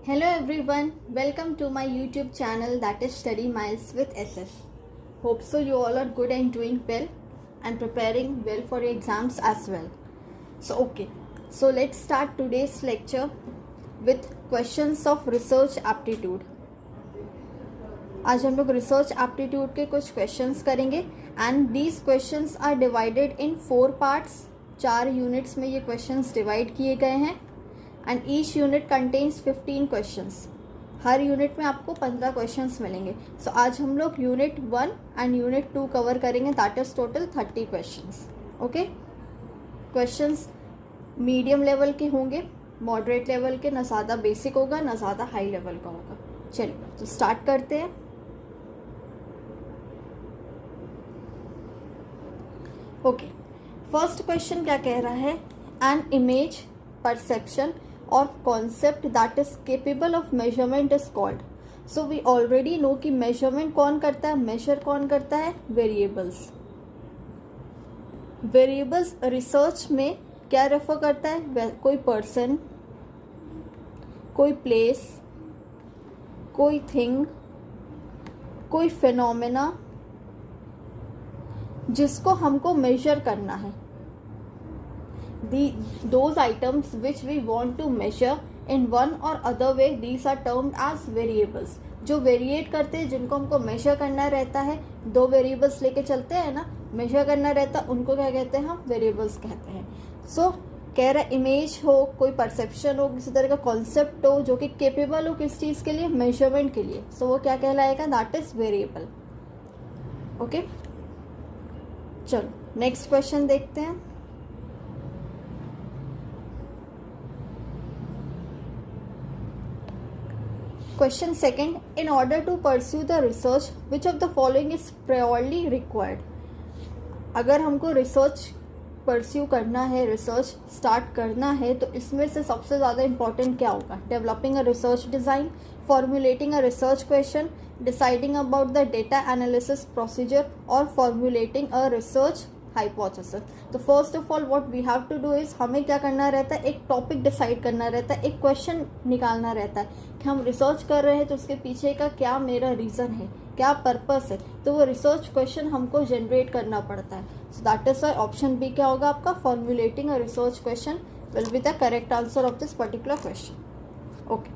Hello everyone, welcome to my YouTube channel that is Study Miles with SS. Hope so you all are good and doing well and preparing well for your exams as well. So let's start today's lecture with questions of research aptitude. आज हम लोग research aptitude के कुछ questions करेंगे and these questions are divided in 4 parts. 4 units में ये questions divide किए गए हैं and each unit contains 15 questions. हर यूनिट में आपको 15 क्वेश्चंस मिलेंगे. सो आज हम लोग यूनिट 1 एंड यूनिट 2 कवर करेंगे, that is total 30 questions. Okay, questions medium level के होंगे, मॉडरेट लेवल के, ना ज़्यादा बेसिक होगा ना ज़्यादा हाई लेवल का होगा. चलिए तो स्टार्ट करते हैं. ओके, फर्स्ट क्वेश्चन क्या कह रहा है? एन इमेज, परसेप्शन और concept that is capable of measurement is called. So we already know कि मेजरमेंट कौन करता है, मेजर कौन करता है? वेरिएबल्स. वेरिएबल्स रिसर्च में क्या रेफर करता है? कोई पर्सन, कोई प्लेस, कोई थिंग, कोई फिनोमेना जिसको हमको मेजर करना है. Those items which we want to measure in one or other way, these are termed as variables. जो वेरिएट करते हैं, जिनको हमको मेजर करना रहता है, 2 वेरिएबल्स लेके चलते हैं ना, मेजर करना रहता है, उनको क्या कहते हैं? हम वेरिएबल्स कहते हैं. सो कह रहा है इमेज हो, कोई परसेप्शन हो, किसी तरह का कॉन्सेप्ट हो जो कि केपेबल हो किस चीज़ के लिए? मेजरमेंट के लिए. सो वो क्या कहलाएगा? That is variable. ओके, चलो नेक्स्ट क्वेश्चन देखते हैं. Question second, in order to pursue the research which of the following is priorly required. अगर हमको रिसर्च परस्यू करना है, रिसर्च स्टार्ट करना है, तो इसमें से सबसे ज़्यादा इंपॉर्टेंट क्या होगा? Developing a research design, formulating a research question, deciding about the data analysis procedure और फॉर्मुलेटिंग अ रिसर्च हाइपोथेसिस. तो first of all what we have to do is, हमें क्या करना रहता है? एक टॉपिक डिसाइड करना रहता है, एक क्वेश्चन निकालना रहता है कि हम रिसर्च कर रहे हैं तो उसके पीछे का क्या मेरा रीज़न है, क्या पर्पस है. तो वो रिसर्च क्वेश्चन हमको जनरेट करना पड़ता है. So that is why option B क्या होगा आपका? Formulating a research question will be the correct answer of this particular question. Okay,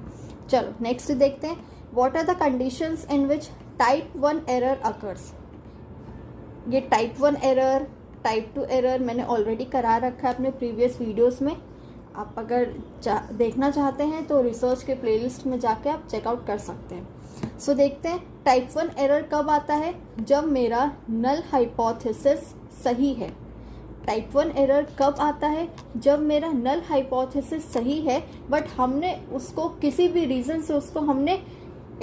चलो नेक्स्ट देखते हैं. What are the conditions in which type 1 error occurs. ये टाइप 1 एरर, टाइप 2 एरर मैंने already करा रखा है अपने प्रीवियस वीडियोस में. आप अगर देखना चाहते हैं तो रिसर्च के प्लेलिस्ट में जाके आप चेकआउट कर सकते हैं. सो देखते हैं टाइप 1 एरर कब आता है? जब मेरा नल हाइपोथेसिस सही है. टाइप 1 एरर कब आता है? जब मेरा नल हाइपोथेसिस सही है बट हमने उसको किसी भी रीज़न से उसको हमने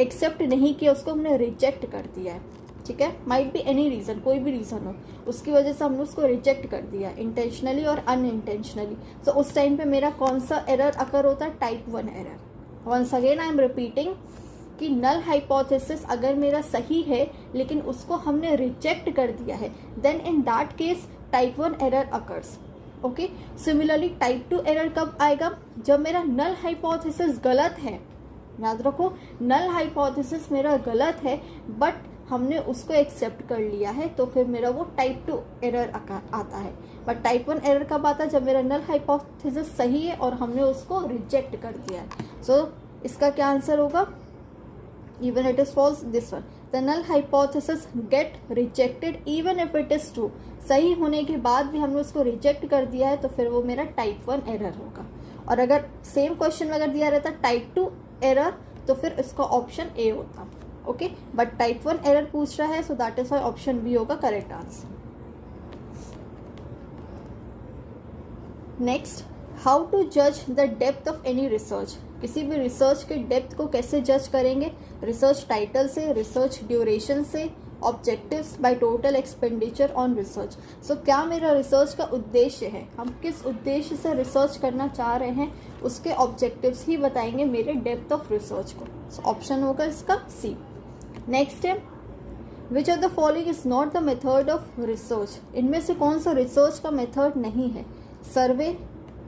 एक्सेप्ट नहीं किया, उसको हमने रिजेक्ट कर दिया है. ठीक है, माइट बी एनी रीज़न, कोई भी रीज़न हो, उसकी वजह से हमने उसको रिजेक्ट कर दिया इंटेंशनली और अनइंटेंशनली. सो उस टाइम पे मेरा कौन सा एरर अकर होता है? Type 1 error. Once again I am repeating कि नल हाइपोथेसिस अगर मेरा सही है लेकिन उसको हमने रिजेक्ट कर दिया है, then in that case type 1 error occurs. Okay, similarly type 2 error कब आएगा? जब मेरा नल हाइपोथेसिस गलत है. याद रखो, नल हाइपोथेसिस मेरा गलत है बट हमने उसको एक्सेप्ट कर लिया है, तो फिर मेरा वो टाइप 2 एरर आता है. बट टाइप 1 एरर कब आता है? जब मेरा नल हाइपोथेसिस सही है और हमने उसको रिजेक्ट कर दिया है. सो इसका क्या आंसर होगा? Even it is false, this one. The null hypothesis get rejected even if it is true. सही होने के बाद भी हमने उसको रिजेक्ट कर दिया है तो फिर वो मेरा टाइप 1 एरर होगा. और अगर सेम क्वेश्चन में अगर दिया रहता टाइप 2 एरर तो फिर इसका ऑप्शन ए होता. ओके, बट टाइप 1 एरर पूछ रहा है, so that is why option B होगा correct answer. Next, how to जज the depth of any research. किसी भी रिसर्च के डेप्थ को कैसे जज करेंगे? रिसर्च टाइटल से, रिसर्च ड्यूरेशन से, objectives by total expenditure on research. So क्या मेरा रिसर्च का उद्देश्य है, हम किस उद्देश्य से रिसर्च करना चाह रहे हैं, उसके ऑब्जेक्टिव्स ही बताएंगे मेरे डेप्थ ऑफ रिसर्च को. सो ऑप्शन होगा इसका सी. नेक्स्ट है, विच of the following is not the method of research. इनमें से कौन सा रिसर्च का मेथड नहीं है? सर्वे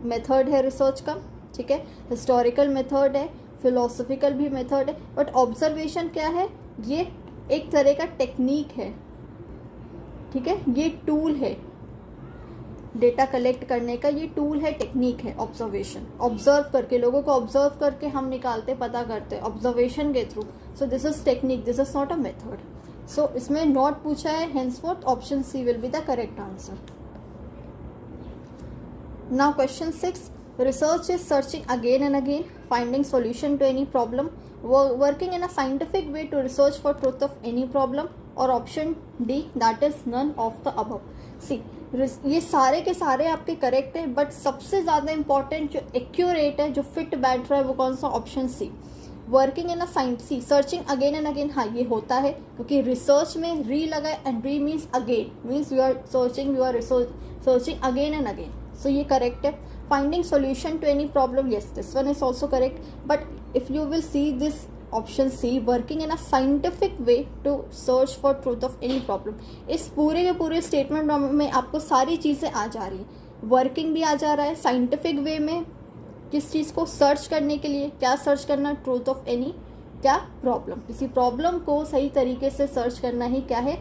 मेथड है रिसर्च का, ठीक है, हिस्टोरिकल मेथड है, फिलोसफिकल भी मेथड है, बट ऑब्जर्वेशन क्या है, ये एक तरह का टेक्निक है, ठीक है, ये टूल है डेटा कलेक्ट करने का, ये टूल है, टेक्निक है ऑब्जर्वेशन। ऑब्जर्व करके, लोगों को ऑब्जर्व करके हम निकालते, पता करते ऑब्जर्वेशन के थ्रू। So this is technique, this is not a method. So इसमें नॉट पूछा है, henceforth option C will be the correct answer. Now question 6, research is searching again and again, finding solution to any problem, working in a scientific way to research for truth of any problem, और option D that is none of the above. C, ये सारे के सारे आपके correct है, but सबसे ज़्यादा important जो एक्यूरेट है, जो फिट बैठ रहा है, वो कौन सा, option C, working in a science. C, searching again and again, हाँ ये होता है, क्योंकि रिसर्च में री लगा है, and re means again, means you are searching, you are searching again and again, so ये करेक्ट है। Finding solution to any problem, yes, this one is also correct, but if you will see this option C, working in a scientific way to search for truth of any problem, इस पूरे के पूरे statement में आपको सारी चीज़ें आ जा रही है, वर्किंग भी आ जा रहा है, साइंटिफिक वे में किस चीज़ को सर्च करने के लिए, क्या सर्च करना, ट्रूथ ऑफ एनी, क्या प्रॉब्लम, किसी प्रॉब्लम को सही तरीके से सर्च करना ही क्या है,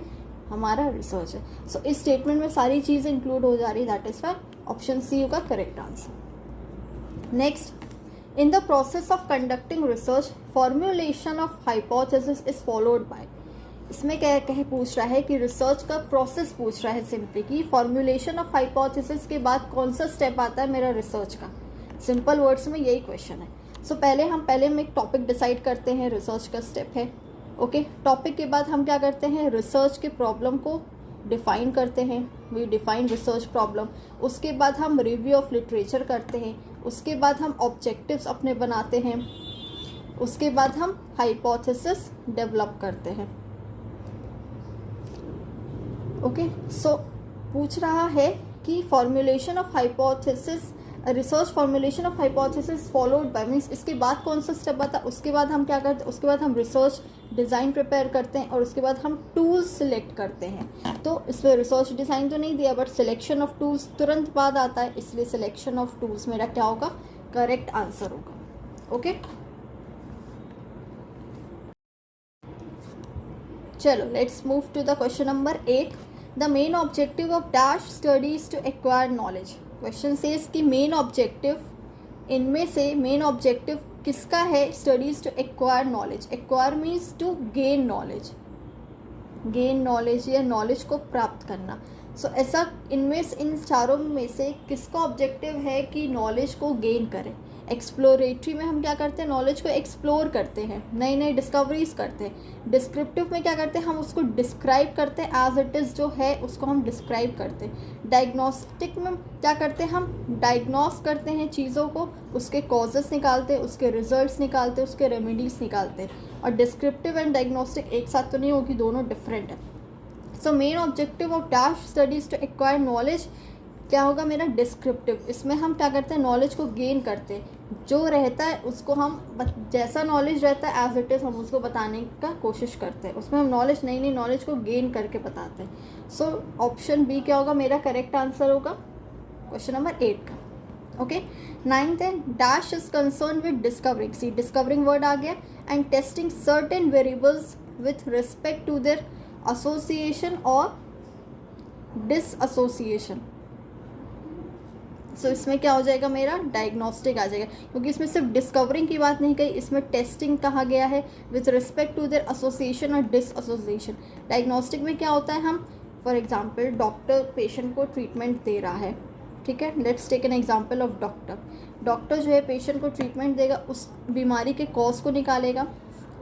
हमारा रिसर्च है। सो इस स्टेटमेंट में सारी चीज़ें इंक्लूड हो जा रही, that is why option C होगा correct answer. Next, in the process of conducting research formulation of hypothesis is followed by. इसमें क्या कहे पूछ रहा है कि रिसर्च का प्रोसेस पूछ रहा है सिंपली, कि फॉर्मुलेशन ऑफ हाइपोथेसिस के बाद कौन सा स्टेप आता है मेरा रिसर्च का। सिंपल वर्ड्स में यही क्वेश्चन है। सो पहले हम एक टॉपिक डिसाइड करते हैं, रिसर्च का स्टेप है, ओके। टॉपिक के बाद हम क्या करते हैं, रिसर्च के प्रॉब्लम को डिफाइन करते हैं, वी डिफाइन रिसर्च प्रॉब्लम। उसके बाद हम रिव्यू ऑफ लिटरेचर करते हैं, उसके बाद हम ऑब्जेक्टिव्स अपने बनाते हैं, उसके बाद हम हाइपोथेसिस डेवलप करते हैं, ओके। सो पूछ रहा है कि formulation of hypothesis, research formulation of hypothesis followed by, means इसके बाद कौन सा स्टेप आता है, उसके बाद हम क्या करते हैं, उसके बाद हम रिसर्च डिज़ाइन प्रिपेयर करते हैं, और उसके बाद हम टूल्स सिलेक्ट करते हैं। तो इसमें रिसर्च डिज़ाइन तो नहीं दिया, बट सिलेक्शन ऑफ टूल्स तुरंत बाद आता है, इसलिए सिलेक्शन ऑफ टूल्स मेरा क्या होगा, करेक्ट आंसर होगा, ओके। चलो let's move to the question number 8। The main objective of dash studies to acquire knowledge. Question says कि मेन ऑब्जेक्टिव, इनमें से मेन ऑब्जेक्टिव किसका है, studies to acquire knowledge. Acquire means to gain knowledge, gain knowledge या knowledge को प्राप्त करना। सो ऐसा इनमें से, इन चारों में से किसका ऑब्जेक्टिव है कि नॉलेज को गेन करें। एक्सप्लोरेटरी में हम क्या करते हैं, नॉलेज को एक्सप्लोर करते हैं, नई नई डिस्कवरीज करते हैं। डिस्क्रिप्टिव में क्या करते हैं, हम उसको डिस्क्राइब करते हैं, एज इट इज़ जो है उसको हम डिस्क्राइब करते हैं। डायग्नोस्टिक में क्या करते हैं, हम डायग्नोस करते हैं चीज़ों को, उसके कॉजेस निकालते हैं, उसके रिजल्ट्स निकालते हैं, उसके रेमेडीज निकालते हैं। और डिस्क्रिप्टिव एंड डायग्नोस्टिक एक साथ तो नहीं होगी, दोनों डिफरेंट है। So main objective of dash studies to acquire knowledge क्या होगा मेरा, डिस्क्रिप्टिव। इसमें हम क्या करते हैं, नॉलेज को गेन करते हैं, जो रहता है उसको हम, जैसा नॉलेज रहता है एज इट इज़ हम उसको बताने का कोशिश करते हैं, उसमें हम नॉलेज, नई नई नॉलेज को गेन करके बताते हैं। सो ऑप्शन बी क्या होगा मेरा करेक्ट आंसर होगा क्वेश्चन नंबर 8 का, ओके। 9th है, dash is concern with discovering. C, discovering word आ गया, and testing certain variables with respect to their association और डिसएसोसिएशन। सो इसमें क्या हो जाएगा मेरा, डायग्नोस्टिक आ जाएगा, क्योंकि इसमें सिर्फ डिस्कवरिंग की बात नहीं कही, इसमें टेस्टिंग कहा गया है with respect to their association और डिसएसोसिएशन। डायग्नोस्टिक में क्या होता है, हम फॉर एग्जांपल डॉक्टर पेशेंट को ट्रीटमेंट दे रहा है, ठीक है। Let's take an example of doctor. Doctor जो है पेशेंट को ट्रीटमेंट देगा, उस बीमारी के कॉज को निकालेगा,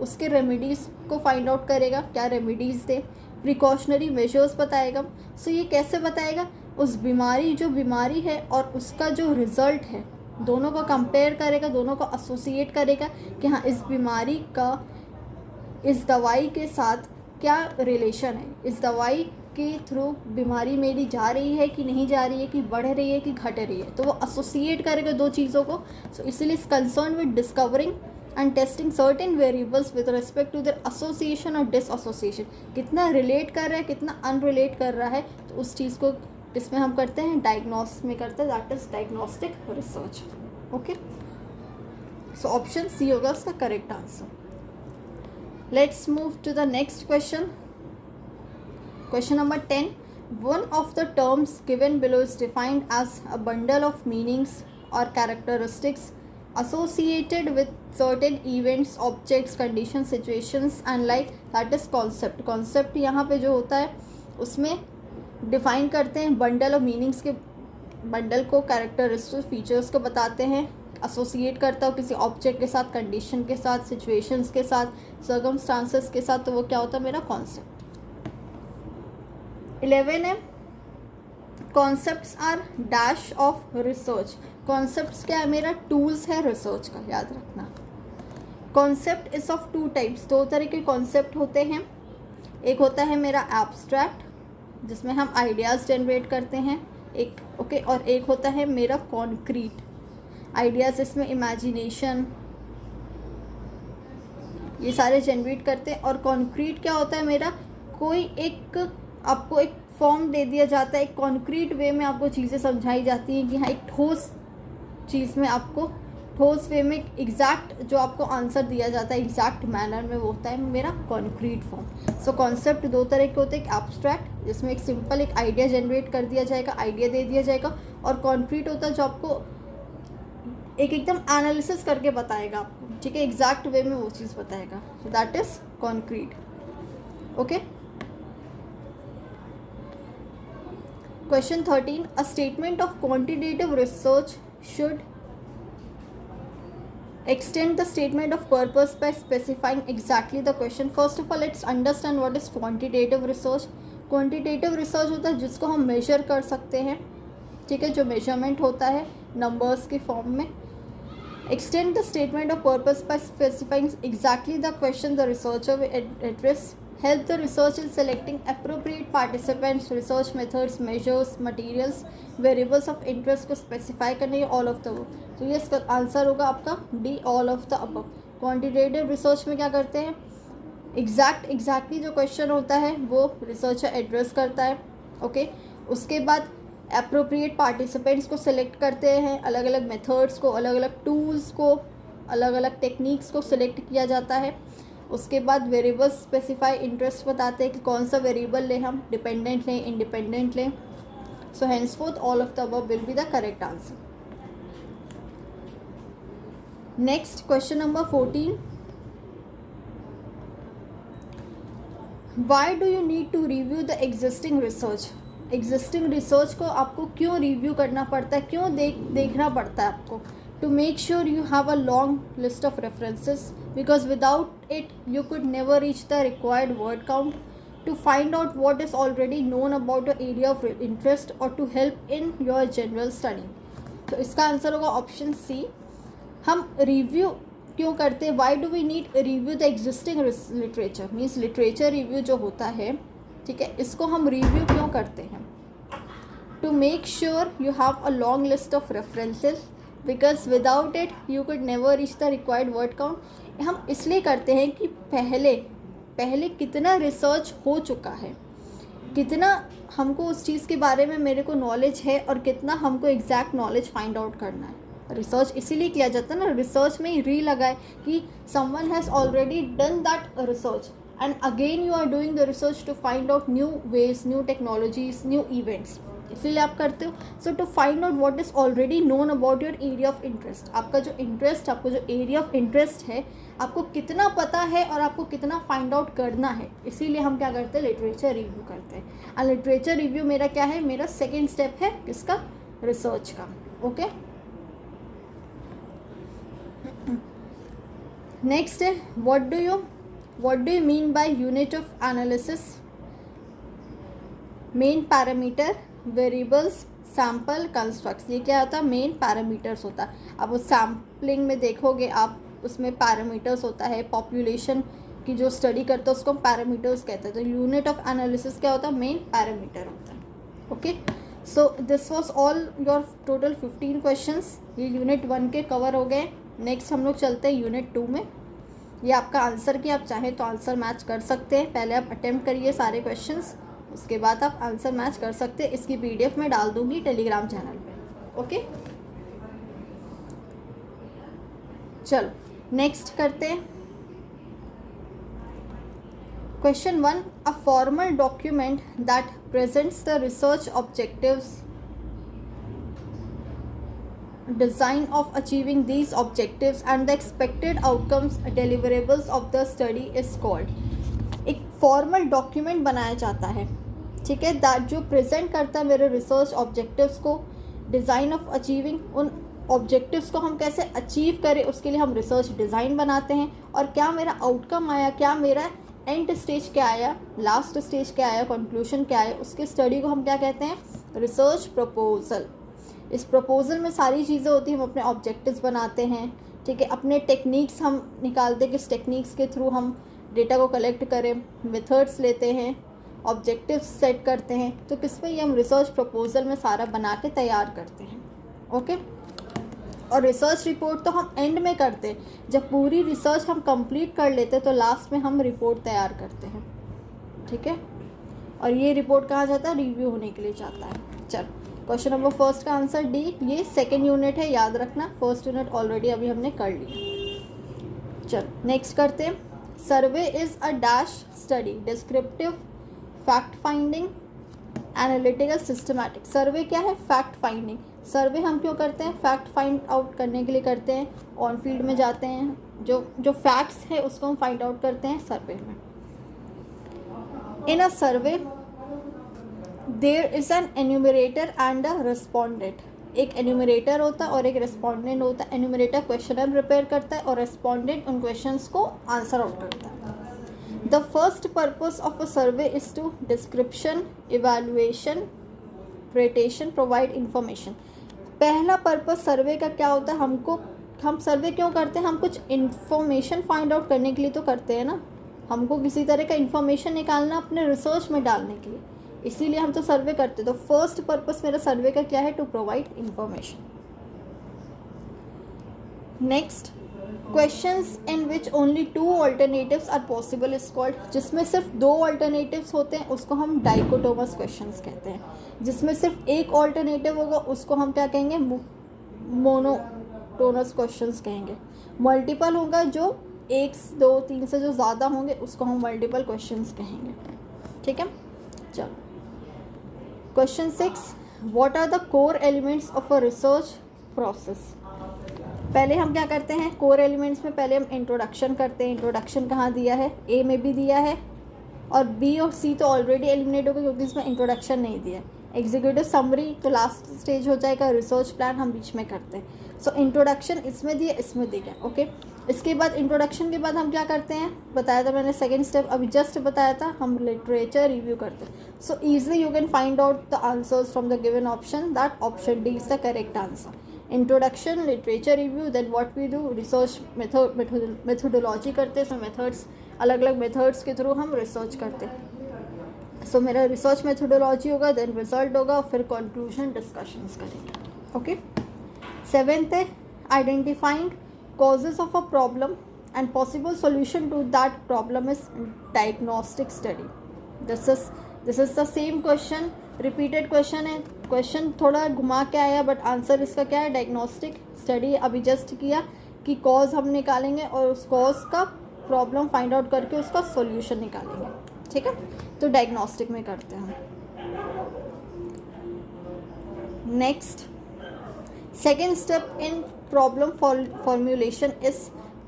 उसके रेमेडीज़ को फाइंड आउट करेगा, क्या रेमेडीज़ दे, प्रिकॉशनरी मेजर्स बताएगा। सो ये कैसे बताएगा, उस बीमारी, जो बीमारी है और उसका जो रिज़ल्ट है, दोनों को कंपेयर करेगा, दोनों को एसोसिएट करेगा कि हाँ इस बीमारी का इस दवाई के साथ क्या रिलेशन है, इस दवाई के थ्रू बीमारी मेरी जा रही है कि नहीं जा रही है, कि बढ़ रही है कि घट रही है, तो वो एसोसिएट करेगा दो चीज़ों को। सो इसीलिए इस concern with discovering and testing certain variables with respect to their association और डिसएसोसिएशन, कितना रिलेट कर रहा है, कितना अनरिलेट कर रहा है, तो उस चीज़ को इसमें हम करते हैं डायग्नोस में करते हैं, that is diagnostic research, okay. So option C होगा उसका correct answer. Let's move to the next question. Question number 10. One of the terms given below is defined as a bundle of meanings or characteristics associated with certain events, objects, conditions, situations and like that is concept. Concept यहाँ पे जो होता है उसमें define करते हैं bundle of meanings के, bundle को कैरेक्टरिस्टिक फीचर्स को बताते हैं, एसोसिएट करता हो किसी ऑब्जेक्ट के साथ, कंडीशन के साथ, सिचुएशंस के साथ, सर्कमस्टांसेस के साथ, तो वो क्या होता है मेरा कॉन्सेप्ट. 11 है concepts are dash of research. Concepts क्या है मेरा टूल्स है रिसर्च का, याद रखना. Concept is of two types. दो तरह के कॉन्सेप्ट होते हैं. एक होता है मेरा एब्स्ट्रैक्ट जिसमें हम आइडियाज़ जनरेट करते हैं एक, ओके, और एक होता है मेरा कॉन्क्रीट. आइडियाज़ इसमें इमेजिनेशन ये सारे जनरेट करते हैं. और कॉन्क्रीट क्या होता है मेरा, कोई एक आपको एक फॉर्म दे दिया जाता है, एक कॉन्क्रीट वे में आपको चीज़ें समझाई जाती हैं कि हाँ एक ठोस चीज़ में आपको ठोस वे में एग्जैक्ट जो आपको आंसर दिया जाता है एग्जैक्ट मैनर में, वो होता है मेरा कॉन्क्रीट फॉर्म. सो कॉन्सेप्ट दो तरह के होते हैं. एक एब्स्ट्रैक्ट जिसमें एक सिंपल एक आइडिया जनरेट कर दिया जाएगा, आइडिया दे दिया जाएगा, और कॉन्क्रीट होता है जो आपको एक एकदम एनालिसिस करके बताएगा आपको, ठीक है, एग्जैक्ट वे में वो चीज़ बताएगा. सो that is concrete. Okay. Question 13. A statement of quantitative research should extend the statement of purpose by specifying exactly the question. First of all, let's understand what is quantitative research. Quantitative research होता है जिसको हम major कर सकते हैं, ठीक है, जो मेजरमेंट होता है नंबर्स के फॉर्म में. Extend the statement of purpose by specifying exactly the question the researcher will address. Help the research in selecting appropriate participants, research methods, measures, materials, variables of interest को specify करने, all of the above. तो ये इसका answer होगा आपका D, all of the above. Quantitative research में क्या करते हैं, एग्जैक्टली जो क्वेश्चन होता है वो रिसर्चर एड्रेस करता है. ओके. उसके बाद अप्रोप्रिएट पार्टिसिपेंट्स को सिलेक्ट करते हैं, अलग अलग मेथड्स को, अलग अलग टूल्स को, अलग अलग टेक्निक्स को सिलेक्ट किया जाता है. उसके बाद वेरिएबल्स स्पेसिफाई इंटरेस्ट बताते हैं कि कौन सा वेरिएबल लें, हम डिपेंडेंट लें, इंडिपेंडेंट लें. So henceforth all of the above will be the correct answer. Next question number 14. Why do you need to review the existing research. Existing research को आपको क्यों रिव्यू करना पड़ता है, क्यों देखना पड़ता है आपको. To make sure you have a long list of references, because without it you could never reach the required word count. To find out what is already known about your area of interest, or to help in your general study. तो इसका answer होगा option C. हम review क्यों करते हैं, why do we need review the existing literature, means literature review जो होता है, ठीक है, इसको हम रिव्यू क्यों करते हैं. To make sure you have a long list of references, because without it you could never reach the required word count. हम इसलिए करते हैं कि पहले कितना रिसर्च हो चुका है, कितना हमको उस चीज़ के बारे में मेरे को नॉलेज है, और कितना हमको एग्जैक्ट नॉलेज फाइंड आउट करना है. रिसर्च इसीलिए किया जाता है ना, रिसर्च में ही री लगाए कि someone has already done that research and again you are doing the research to find out new ways, new technologies, new events, इसीलिए आप करते हो. So to find out what is already known about your area of interest. आपका जो interest, आपको जो area of interest है, आपको कितना पता है और आपको कितना फाइंड आउट करना है, इसीलिए हम क्या करते हैं, लिटरेचर रिव्यू करते हैं. और लिटरेचर रिव्यू मेरा क्या है, मेरा सेकेंड स्टेप है किसका, रिसर्च का. ओके. नेक्स्ट है what do you mean by unit of analysis. Main parameter, variables, sample, constructs. ये क्या होता है, मेन पैरामीटर्स होता है. अब उस सैम्पलिंग में देखोगे आप, उसमें पैरामीटर्स होता है, पॉपुलेशन की जो स्टडी करता है उसको हम पैरामीटर्स कहते हैं. तो यूनिट ऑफ एनालिसिस क्या होता है, मेन पैरामीटर होता है. Okay. So this was all your total 15 questions. ये यूनिट 1 के कवर हो गए. नेक्स्ट हम लोग चलते हैं यूनिट 2 में. ये आपका आंसर की, आप चाहें तो आंसर मैच कर सकते हैं. पहले आप अटेम्प्ट करिए सारे क्वेश्चंस, उसके बाद आप आंसर मैच कर सकते हैं. इसकी PDF मैं डाल दूंगी टेलीग्राम चैनल पे. ओके. चलो नेक्स्ट करते हैं। Question 1, a formal document that presents the research objectives, design of achieving these objectives and the expected outcomes deliverables of the study is called। एक फॉर्मल डॉक्यूमेंट बनाया जाता है, ठीक है, दैट जो प्रेजेंट करता है मेरे रिसर्च ऑब्जेक्टिव्स को, डिज़ाइन ऑफ अचीविंग, उन ऑब्जेक्टिव्स को हम कैसे अचीव करें उसके लिए हम रिसर्च डिज़ाइन बनाते हैं, और क्या मेरा आउटकम आया, क्या मेरा एंड स्टेज क्या आया, लास्ट स्टेज क्या आया, कंक्लूजन क्या आया, उसके स्टडी को हम क्या कहते हैं, रिसर्च प्रपोजल। इस प्रपोजल में सारी चीज़ें होती हैं, हम अपने ऑब्जेक्टिव्स बनाते हैं, ठीक है, अपने टेक्निक्स हम निकालते हैं, किस टेक्निक्स के थ्रू हम डेटा को कलेक्ट करें, मेथड्स लेते हैं, ऑब्जेक्टिव्स सेट करते हैं, तो किस पे ये हम रिसर्च प्रपोजल में सारा बना के तैयार करते हैं। ओके, और रिसर्च रिपोर्ट तो हम एंड में करते हैं, जब पूरी रिसर्च हम कंप्लीट कर लेते हैं तो लास्ट में हम रिपोर्ट तैयार करते हैं, ठीक है, और ये रिपोर्ट कहाँ जाता है, रिव्यू होने के लिए जाता है। चलो क्वेश्चन नंबर फर्स्ट का आंसर डी, ये सेकेंड यूनिट है, याद रखना, फर्स्ट यूनिट ऑलरेडी अभी हमने कर लिया। चलो नेक्स्ट करते हैं। Survey is a dash study, descriptive, fact finding, analytical, systematic. Survey क्या है, फैक्ट फाइंडिंग। सर्वे हम क्यों करते हैं, फैक्ट फाइंड आउट करने के लिए करते हैं, ऑन फील्ड में जाते हैं, जो फैक्ट्स है उसको हम फाइंड आउट करते हैं सर्वे में। In a survey there is an enumerator and a respondent. एक एन्यूमरेटर होता है और एक रिस्पोंडेंट होता है। एन्यूमरेटर क्वेश्चनर प्रिपेयर करता है और रिस्पोंडेंट उन क्वेश्चंस को आंसर आउट करता है। The first purpose of a survey is to description, evaluation, retention, provide information. पहला पर्पस सर्वे का क्या होता है, हम सर्वे क्यों करते हैं, हम कुछ इन्फॉर्मेशन फाइंड आउट करने के लिए तो करते हैं ना, हमको किसी तरह का इन्फॉर्मेशन निकालना अपने रिसर्च में डालने के लिए, इसीलिए हम तो सर्वे करते हैं। तो फर्स्ट पर्पस मेरा सर्वे का क्या है, to provide information. Next, questions in which only 2 alternatives are possible is called. जिसमें सिर्फ 2 ऑल्टरनेटिव्स होते हैं उसको हम डाइकोटोमस क्वेश्चंस कहते हैं। जिसमें सिर्फ एक ऑल्टरनेटिव होगा उसको हम क्या कहेंगे, मोनोटोनस क्वेश्चंस कहेंगे। मल्टीपल होगा, जो 1, 2, 3 से जो ज़्यादा होंगे उसको हम मल्टीपल क्वेश्चंस कहेंगे, ठीक है। चलो question 6, what are the core elements of a research process. पहले हम क्या करते हैं, कोर एलिमेंट्स में पहले हम इंट्रोडक्शन करते हैं। इंट्रोडक्शन कहाँ दिया है, ए में भी दिया है, और बी और सी तो ऑलरेडी एलिमिनेट हो गए क्योंकि इसमें इंट्रोडक्शन नहीं दिया है। एग्जीक्यूटिव समरी तो लास्ट स्टेज हो जाएगा, रिसर्च प्लान हम बीच में करते हैं। सो इंट्रोडक्शन इसमें दिया, इसमें दिया, ओके। इसके बाद इंट्रोडक्शन के बाद हम क्या करते हैं, बताया था मैंने, सेकेंड स्टेप अभी जस्ट बताया था, हम लिटरेचर रिव्यू करते हैं। So easily you can find out the answers from the given option, that option D is the correct answer. Introduction, literature review, then what we do, research methodology करते हैं, इसमें methods, अलग अलग methods के through हम research करते हैं। सो मेरा रिसर्च मेथोडोलॉजी होगा, देन रिजल्ट होगा, फिर कंक्लूजन डिस्कशंस करेंगे, ओके। 7th है identifying causes of a problem and possible solution to that problem is diagnostic study. This is the same question, repeated question है, क्वेश्चन थोड़ा घुमा के आया बट आंसर इसका क्या है, डायग्नोस्टिक स्टडी। अभी जस्ट किया कि कॉज हम निकालेंगे और उस कॉज का प्रॉब्लम फाइंड आउट करके उसका सॉल्यूशन निकालेंगे, ठीक है। तो डायग्नोस्टिक में करते हैं। Next, second step in problem formulation इस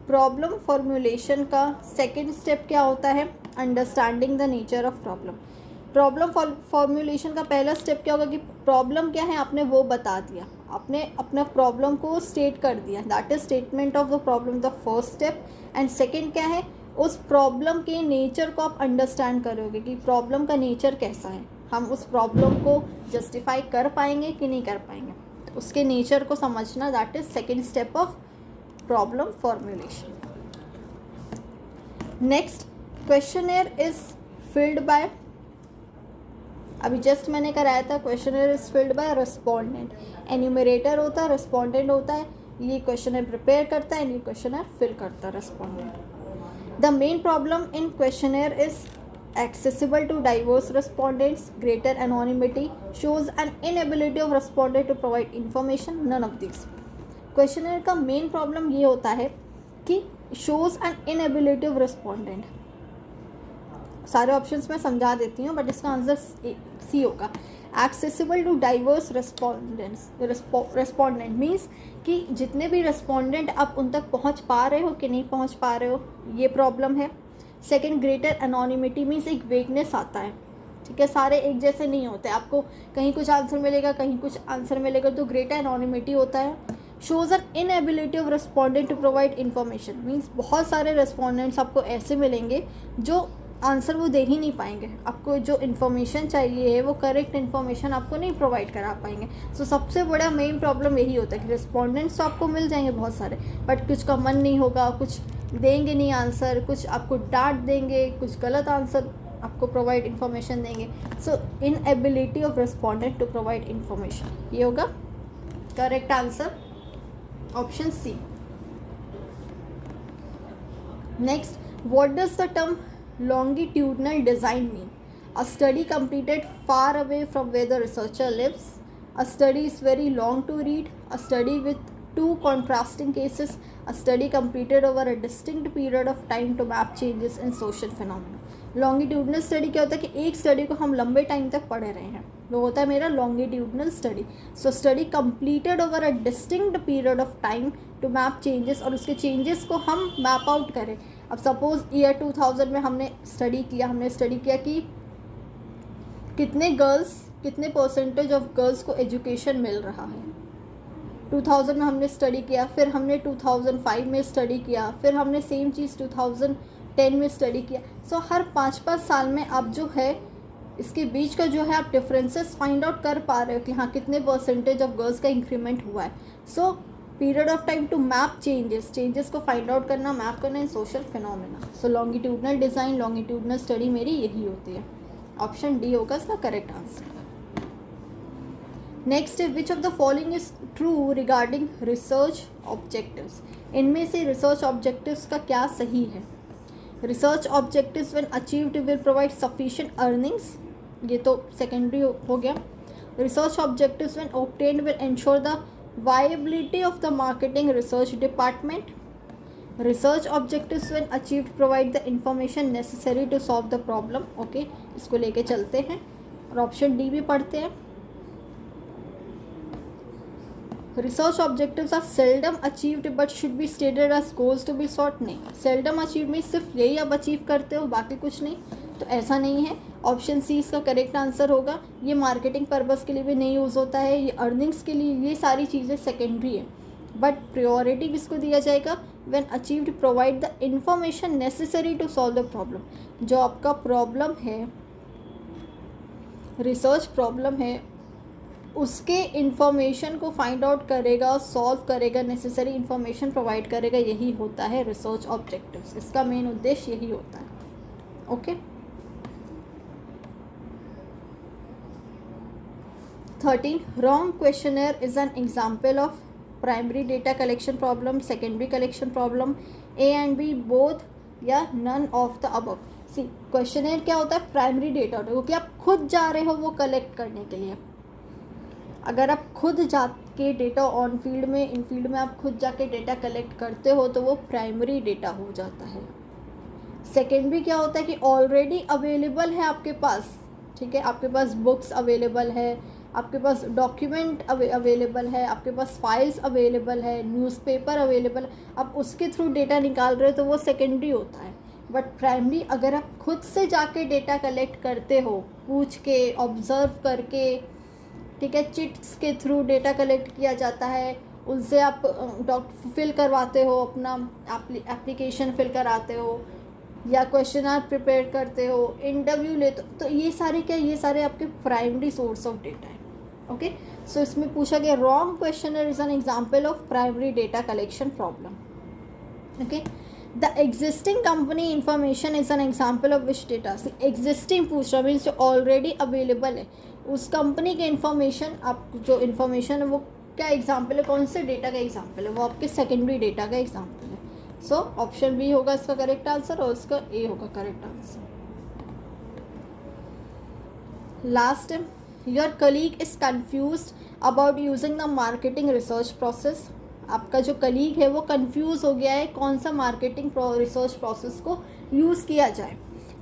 प्रॉब्लम फॉर्म्यूलेशन का सेकेंड स्टेप क्या होता है, understanding the nature of problem. Problem formulation का पहला स्टेप क्या होगा कि प्रॉब्लम क्या है आपने वो बता दिया, आपने अपना प्रॉब्लम को स्टेट कर दिया, that is statement of the problem, the first step. And second क्या है, उस प्रॉब्लम के नेचर को आप अंडरस्टैंड करोगे कि प्रॉब्लम का नेचर कैसा है, हम उस प्रॉब्लम को जस्टिफाई कर पाएंगे कि नहीं कर पाएंगे, उसके नेचर को समझना, that is second step of problem formulation. Next, questionnaire is filled by, अभी जस्ट मैंने कराया था, questionnaire is filled by respondent. Enumerator होता है, रिस्पोंडेंट होता है, ये क्वेश्चनेयर प्रिपेयर करता है, ये क्वेश्चनेयर फिल करता है respondent. The main problem in questionnaire is accessible to diverse respondents, greater anonymity, shows an inability of respondent to provide information, none of these। Questionnaire का मेन प्रॉब्लम ये होता है कि shows an inability of respondent. सारे options मैं समझा देती हूँ, बट इसका आंसर सी होगा। Accessible to diverse respondent means कि जितने भी रेस्पोंडेंट आप उन तक पहुँच पा रहे हो कि नहीं पहुँच पा रहे हो, ये प्रॉब्लम है। सेकेंड, ग्रेटर एनोनिमिटी मीन्स एक वेगनेस आता है, ठीक है, सारे एक जैसे नहीं होते, आपको कहीं कुछ आंसर मिलेगा कहीं कुछ आंसर मिलेगा, तो ग्रेटर एनोनिमिटी होता है। Shows an inability of respondent to provide information means बहुत सारे रेस्पोंडेंट्स आपको ऐसे मिलेंगे जो आंसर वो दे ही नहीं पाएंगे, आपको जो इन्फॉर्मेशन चाहिए है वो करेक्ट इन्फॉर्मेशन आपको नहीं प्रोवाइड करा पाएंगे। सो सबसे बड़ा मेन प्रॉब्लम यही होता है कि रिस्पोंडेंट्स तो आपको मिल जाएंगे बहुत सारे, बट कुछ का मन नहीं होगा, कुछ देंगे नहीं आंसर, कुछ आपको डांट देंगे, कुछ गलत आंसर आपको प्रोवाइड इन्फॉर्मेशन देंगे। So inability of respondent to provide information, ये होगा correct answer, option C. Next, what does the term longitudinal design mean? A study completed far away from where the researcher lives. A study is very long to read. A study with two contrasting cases. A study completed over a distinct period of time to map changes in social phenomena. Longitudinal study क्या होता है कि एक study को हम लंबे time तक पढ़ रहे हैं, वो होता है मेरा longitudinal study. So study completed over a distinct period of time to map changes, और उसके चेंजेस को हम मैप आउट करें। अब सपोज ईयर 2000 में हमने स्टडी किया कि कितने परसेंटेज ऑफ गर्ल्स को एजुकेशन मिल रहा है। 2000 में हमने स्टडी किया, फिर हमने 2005 में स्टडी किया, फिर हमने सेम चीज़ 2010 में स्टडी किया। सो हर 5-5 साल में आप जो है इसके बीच का जो है आप डिफरेंसेस फाइंड आउट कर पा रहे हो कि हाँ कितने परसेंटेज ऑफ गर्ल्स का इंक्रीमेंट हुआ है। So period of time to map changes को फाइंड आउट करना, मैप करना in social phenomena. So longitudinal design, longitudinal study मेरी यही होती है, ऑप्शन डी होगा इसका correct answer. Next, which of the following is true regarding research objectives? इनमें से रिसर्च ऑब्जेक्टिव्स का क्या सही है? Research objectives when achieved will provide sufficient earnings, ये तो सेकेंडरी हो गया। Research objectives when obtained will ensure the viability of the marketing research department. Research objectives when achieved provide the information necessary to solve the problem. Okay, इसको लेके चलते हैं और option D भी पढ़ते हैं। Research objectives are seldom achieved but should be stated as goals to be sought. नहीं, seldom achieve में सिर्फ यही आप अचीव करते हो, बाकी कुछ नहीं, तो ऐसा नहीं है। ऑप्शन सी इसका करेक्ट आंसर होगा। ये मार्केटिंग पर्पस के लिए भी नहीं यूज़ होता है, ये अर्निंग्स के लिए, ये सारी चीज़ें सेकेंडरी है, बट प्रायोरिटी किसको दिया जाएगा? When achieved provide the information necessary to solve the problem. जो आपका प्रॉब्लम है, रिसर्च प्रॉब्लम है, उसके इंफॉर्मेशन को फाइंड आउट करेगा, सॉल्व करेगा, नेसेसरी इंफॉर्मेशन प्रोवाइड करेगा, यही होता है रिसर्च ऑब्जेक्टिव्स। इसका मेन उद्देश्य यही होता है। Okay, 13, wrong questionnaire is an example of primary data collection problem, secondary collection problem, A and B both या none of the above. C questionnaire क्या होता है? प्राइमरी डेटा होता है, क्योंकि आप खुद जा रहे हो वो कलेक्ट करने के लिए। अगर आप खुद जाके डेटा ऑन फील्ड में, इन फील्ड में आप खुद जाके डेटा कलेक्ट करते हो तो वो प्राइमरी डेटा हो जाता है। सेकेंडरी क्या होता है कि ऑलरेडी अवेलेबल है आपके पास, ठीक है, आपके पास बुक्स अवेलेबल है, आपके पास डॉक्यूमेंट अवेलेबल है, आपके पास फाइल्स अवेलेबल है, न्यूज़पेपर अवेलेबल है, आप उसके थ्रू डेटा निकाल रहे हो तो वो सेकेंडरी होता है। बट प्राइमरी अगर आप खुद से जाके डेटा कलेक्ट करते हो, पूछ के, ऑब्जर्व करके, ठीक है, चिट्स के थ्रू डेटा कलेक्ट किया जाता है, उनसे आप फिल करवाते हो, अपना एप्लीकेशन फिल कराते हो या क्वेश्चनर प्रिपेयर करते हो, इंटरव्यू लेते हो, तो ये सारे क्या, ये सारे आपके प्राइमरी सोर्स ऑफ डेटा है। ओके, सो इसमें पूछा गया wrong questionnaire is an example of primary data collection problem. Okay, the existing company information is an example of which data. Existing पूछ रहा मीन्स जो ऑलरेडी अवेलेबल है, उस company के इंफॉर्मेशन, आप जो इंफॉर्मेशन है वो क्या एग्जाम्पल है, कौन से डेटा का एग्जाम्पल है? वो आपके सेकेंडरी डेटा का एग्जाम्पल है। सो ऑप्शन बी होगा इसका करेक्ट आंसर और इसका ए होगा correct answer. Last, your colleague is confused about using the marketing research process. आपका जो कलीग है वो कंफ्यूज हो गया है कौन सा मार्केटिंग रिसर्च प्रोसेस को यूज़ किया जाए,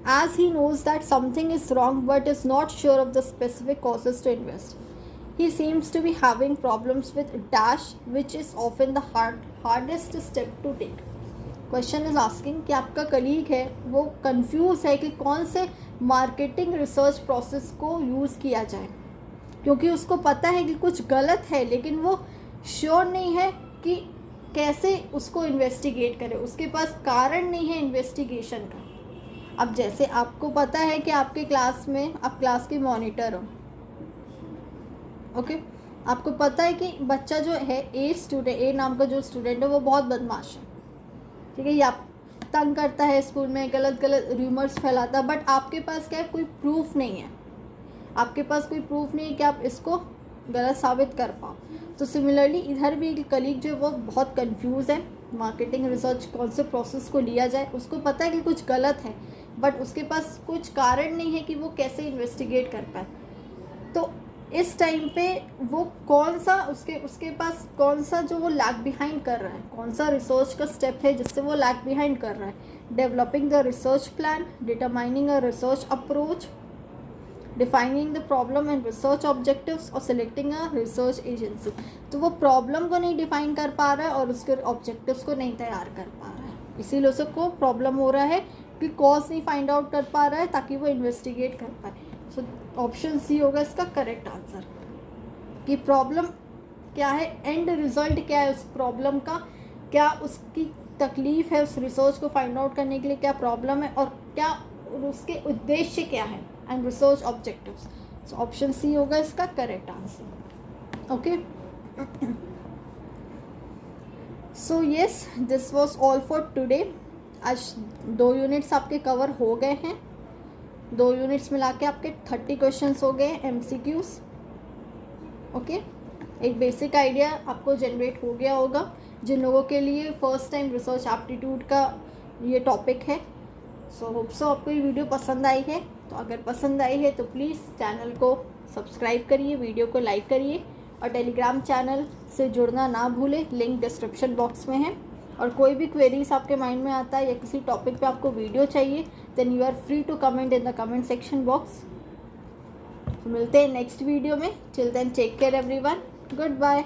as he knows that something is wrong but is not sure of the specific causes to invest. He seems to be having problems with dash, which is often the hardest step to take. Question is asking कि आपका colleague है वो confuse है कि कौन से marketing research process को use किया जाए, क्योंकि उसको पता है कि कुछ गलत है लेकिन वो श्योर नहीं है कि कैसे उसको इन्वेस्टिगेट करे, उसके पास कारण नहीं है इन्वेस्टिगेशन का. अब जैसे आपको पता है कि आपके क्लास में आप क्लास के मॉनिटर हो, ओके, आपको पता है कि बच्चा जो है ए नाम का जो स्टूडेंट है वो बहुत बदमाश है, ठीक है, या तंग करता है स्कूल में, गलत गलत रूमर्स फैलाता है, बट आपके पास क्या है, कोई प्रूफ नहीं है, आपके पास कोई प्रूफ नहीं है कि आप इसको गलत साबित कर पाओ. तो सिमिलरली इधर भी कलीग जो है वो बहुत कंफ्यूज है, मार्केटिंग रिसर्च कौन से प्रोसेस को लिया जाए, उसको पता है कि कुछ गलत है बट उसके पास कुछ कारण नहीं है कि वो कैसे इन्वेस्टिगेट कर पाए. तो इस टाइम पे वो कौन सा उसके पास कौन सा जो वो लैग बिहाइंड कर रहा है, कौन सा रिसर्च का स्टेप है जिससे वो लैग बिहाइंड कर रहा है. Developing the research plan, determining a research approach, defining the problem and research objectives और सिलेक्टिंग अ रिसर्च एजेंसी. तो वो प्रॉब्लम को नहीं डिफाइन कर पा रहा है और उसके ऑब्जेक्टिव्स को नहीं तैयार कर पा रहा है, इसीलिए उसको प्रॉब्लम हो रहा है कि कॉज नहीं फाइंड आउट कर पा रहा है ताकि वो इन्वेस्टिगेट कर पाए. सो ऑप्शन सी होगा इसका करेक्ट आंसर, कि प्रॉब्लम क्या है, एंड रिजल्ट क्या है उस प्रॉब्लम का, क्या उसकी तकलीफ है उस रिसर्च को फाइंड आउट करने के लिए, क्या प्रॉब्लम है और क्या उसके उद्देश्य क्या है, and research objectives. So option C होगा इसका correct answer. Okay, so yes, this was all for today. आज 2 यूनिट्स आपके कवर हो गए हैं, 2 यूनिट्स मिला के आपके 30 क्वेश्चंस हो गए MCQs. ओके, एक बेसिक आइडिया आपको जनरेट हो गया होगा जिन लोगों के लिए फर्स्ट टाइम रिसर्च एप्टीट्यूड का ये टॉपिक है. सो होप सो आपको ये वीडियो पसंद आई है. तो अगर पसंद आई है तो प्लीज़ चैनल को सब्सक्राइब करिए, वीडियो को लाइक करिए और टेलीग्राम चैनल से जुड़ना ना भूलें, लिंक डिस्क्रिप्शन बॉक्स में है. और कोई भी क्वेरीज आपके माइंड में आता है या किसी टॉपिक पे आपको वीडियो चाहिए, then you are free to comment in the comment section box. मिलते हैं नेक्स्ट वीडियो में. Till then take care everyone, good bye.